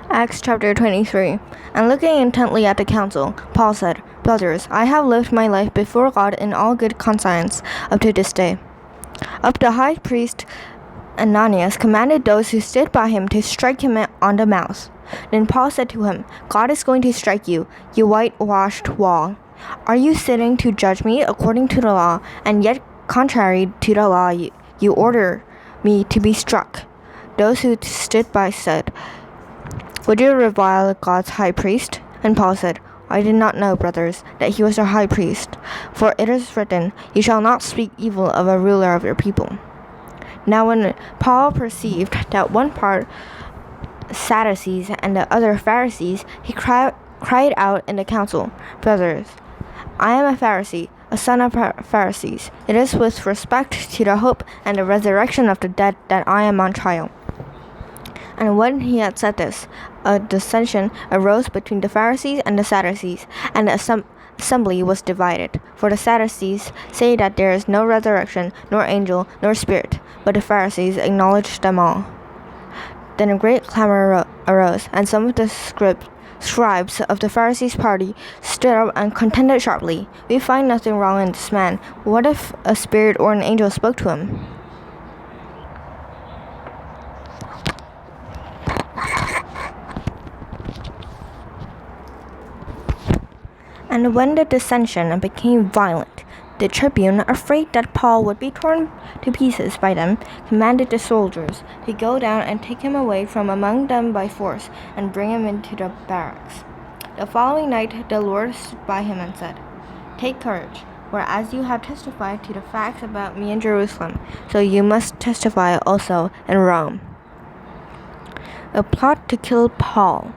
Acts chapter 23. And looking intently at the council, Paul said, Brothers, I have lived my life before God in all good conscience up to this day. Up the high priest Ananias commanded those who stood by him to strike him on the mouth. Then Paul said to him, God is going to strike you, you whitewashed wall. Are you sitting to judge me according to the law, and yet contrary to the law you order me to be struck? Those who stood by said, Would you revile God's high priest? And Paul said, I did not know, brothers, that he was our high priest. For it is written, You shall not speak evil of a ruler of your people. Now when Paul perceived that one part Sadducees and the other Pharisees, he cried out in the council, Brothers, I am a Pharisee, a son of Pharisees. It is with respect to the hope and the resurrection of the dead that I am on trial. And when he had said this, a dissension arose between the Pharisees and the Sadducees, and the assembly was divided. For the Sadducees say that there is no resurrection, nor angel, nor spirit, but the Pharisees acknowledge them all. Then a great clamor arose, and some of the scribes of the Pharisees' party stood up and contended sharply. We find nothing wrong in this man. What if a spirit or an angel spoke to him? And when the dissension became violent, the tribune, afraid that Paul would be torn to pieces by them, commanded the soldiers to go down and take him away from among them by force and bring him into the barracks. The following night the Lord stood by him and said, Take courage, for as you have testified to the facts about me in Jerusalem, so you must testify also in Rome. A plot to kill Paul.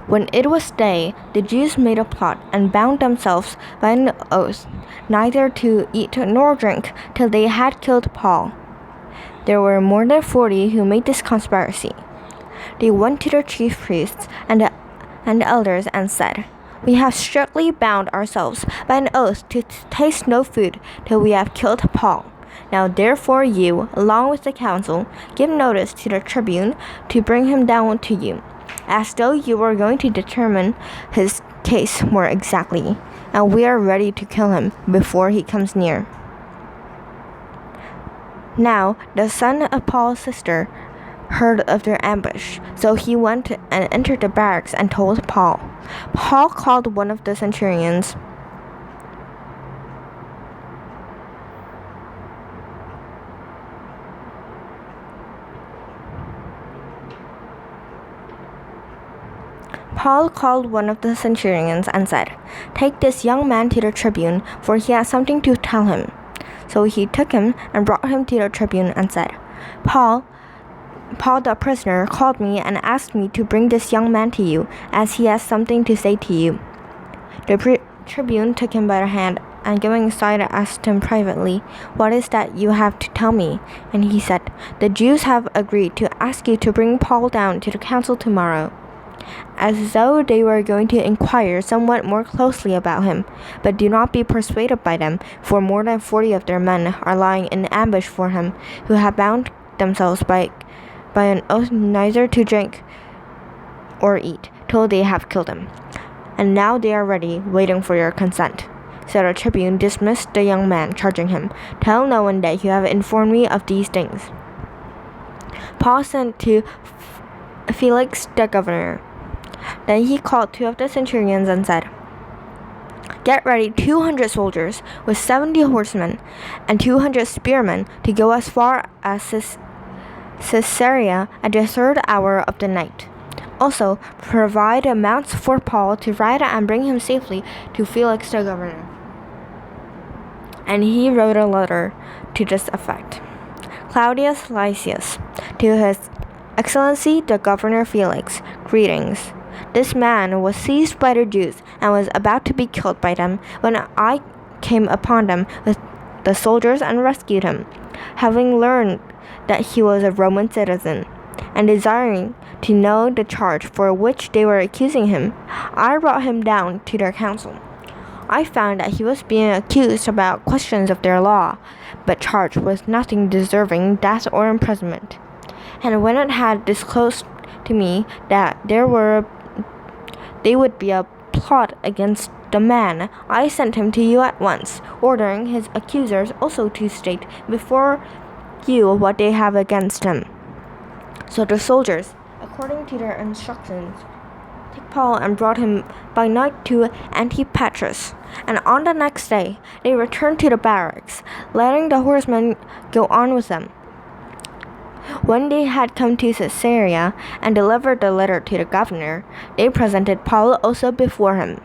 When it was day, the Jews made a plot and bound themselves by an oath, neither to eat nor drink till they had killed Paul. There were more than 40 who made this conspiracy. They went to the chief priests and the elders and said, We have strictly bound ourselves by an oath to taste no food till we have killed Paul. Now therefore you, along with the council, give notice to the tribune to bring him down to you, as though you were going to determine his case more exactly, and we are ready to kill him before he comes near. Now the son of Paul's sister heard of their ambush, so he went and entered the barracks and told Paul. Paul called one of the centurions. Paul called one of the centurions and said, Take this young man to the tribune, for he has something to tell him. So he took him and brought him to the tribune and said, Paul the prisoner called me and asked me to bring this young man to you, as he has something to say to you. The tribune took him by the hand, and going aside asked him privately, What is that you have to tell me? And he said, The Jews have agreed to ask you to bring Paul down to the council tomorrow, as though they were going to inquire somewhat more closely about him. But do not be persuaded by them, for more than 40 of their men are lying in ambush for him, who have bound themselves by an oath neither to drink or eat till they have killed him. And now they are ready, waiting for your consent. So the tribune dismissed the young man, charging him, Tell no one that you have informed me of these things. Paul sent to Felix the governor. Then he called 2 of the centurions and said, Get ready 200 soldiers with 70 horsemen and 200 spearmen to go as far as Caesarea at the 3rd hour of the night. Also, provide mounts for Paul to ride and bring him safely to Felix the governor. And he wrote a letter to this effect. Claudius Lysias, to His Excellency the Governor Felix, greetings. This man was seized by the Jews and was about to be killed by them when I came upon them with the soldiers and rescued him, having learned that he was a Roman citizen, and desiring to know the charge for which they were accusing him. I brought him down to their council. I found that he was being accused about questions of their law, but charged with nothing deserving death or imprisonment. And when it had disclosed to me that they would be a plot against the man, I sent him to you at once, ordering his accusers also to state before you what they have against him. So the soldiers, according to their instructions, took Paul and brought him by night to Antipatris. And on the next day they returned to the barracks, letting the horsemen go on with them. When they had come to Caesarea and delivered the letter to the governor, they presented Paul also before him.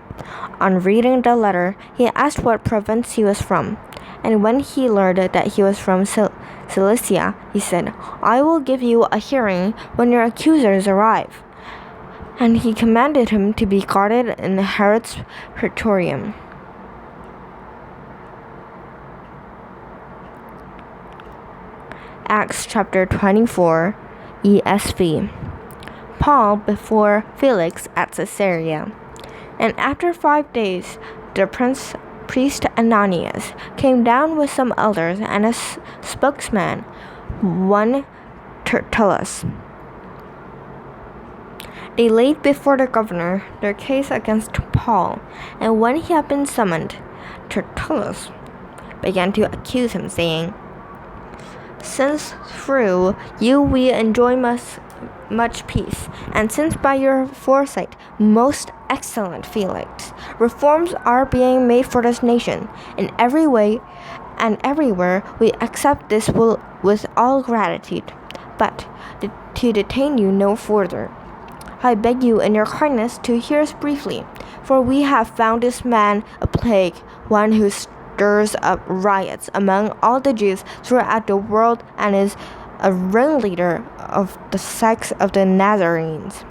On reading the letter, he asked what province he was from. And when he learned that he was from Cilicia, he said, I will give you a hearing when your accusers arrive. And he commanded him to be guarded in Herod's praetorium. Acts chapter 24, ESV. Paul before Felix at Caesarea. And after 5 days, the priest Ananias came down with some elders and a spokesman, one Tertullus. They laid before the governor their case against Paul, and when he had been summoned, Tertullus began to accuse him, saying, Since through you we enjoy much peace, and since by your foresight, most excellent Felix, reforms are being made for this nation, in every way and everywhere we accept this with all gratitude. But to detain you no further, I beg you in your kindness to hear us briefly, for we have found this man a plague, one who stirs up riots among all the Jews throughout the world and is a ringleader of the sects of the Nazarenes.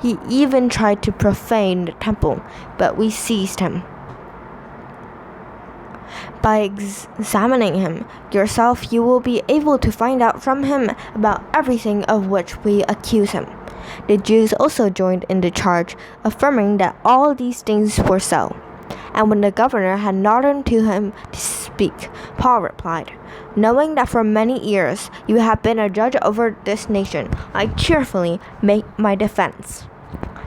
He even tried to profane the temple, but we seized him. By examining him yourself, you will be able to find out from him about everything of which we accuse him. The Jews also joined in the charge, affirming that all these things were so. And when the governor had nodded to him to speak, Paul replied, Knowing that for many years you have been a judge over this nation, I cheerfully make my defense.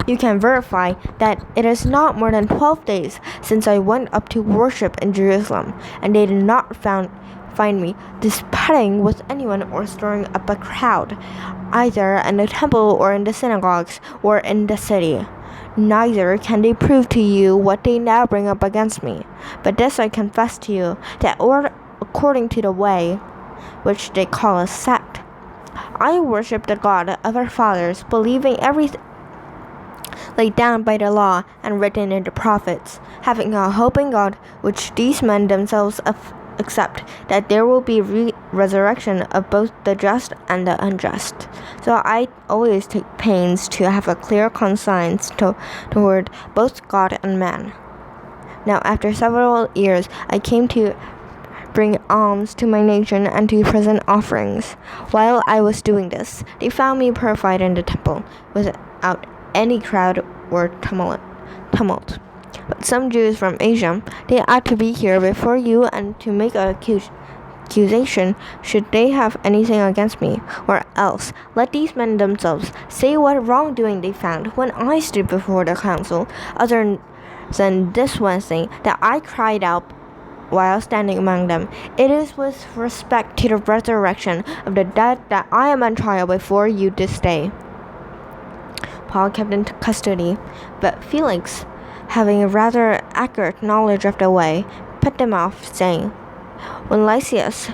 You can verify that it is not more than 12 days since I went up to worship in Jerusalem, and they did not find me disputing with anyone or stirring up a crowd, either in the temple or in the synagogues or in the city. Neither can they prove to you what they now bring up against me. But this I confess to you, that according to the way, which they call a sect, I worship the God of our fathers, believing everything laid down by the law and written in the prophets, having a hope in God, which these men themselves accept, that there will be resurrection of both the just and the unjust. So I always take pains to have a clear conscience toward both God and man. Now after several years I came to bring alms to my nation and to present offerings. While I was doing this, they found me purified in the temple, without any crowd or tumult. But some Jews from Asia, they ought to be here before you and to make an accusation should they have anything against me, or else let these men themselves say what wrongdoing they found when I stood before the council, other than this one thing that I cried out while standing among them. It is with respect to the resurrection of the dead that I am on trial before you this day. Paul kept in custody, but Felix, having a rather accurate knowledge of the way, put them off, saying, When Lysias,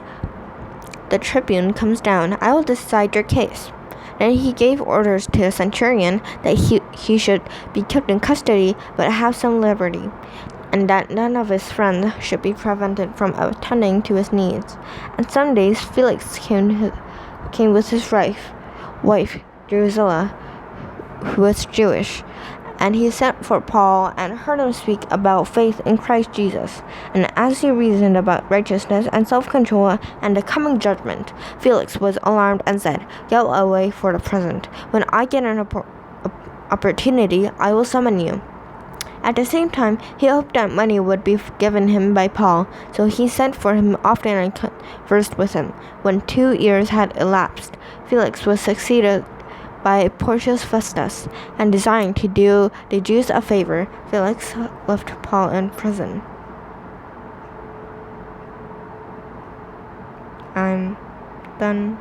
the tribune, comes down, I will decide your case. Then he gave orders to the centurion that he should be kept in custody, but have some liberty, and that none of his friends should be prevented from attending to his needs. And some days Felix came with his wife Drusilla, who was Jewish, and he sent for Paul and heard him speak about faith in Christ Jesus. And as he reasoned about righteousness and self-control and the coming judgment, Felix was alarmed and said, Go away for the present. When I get an opportunity, I will summon you. At the same time, he hoped that money would be given him by Paul, so he sent for him often and conversed with him. When 2 years had elapsed, Felix was succeeded by Porcius Festus, and desiring to do the Jews a favor, Felix left Paul in prison. I'm done.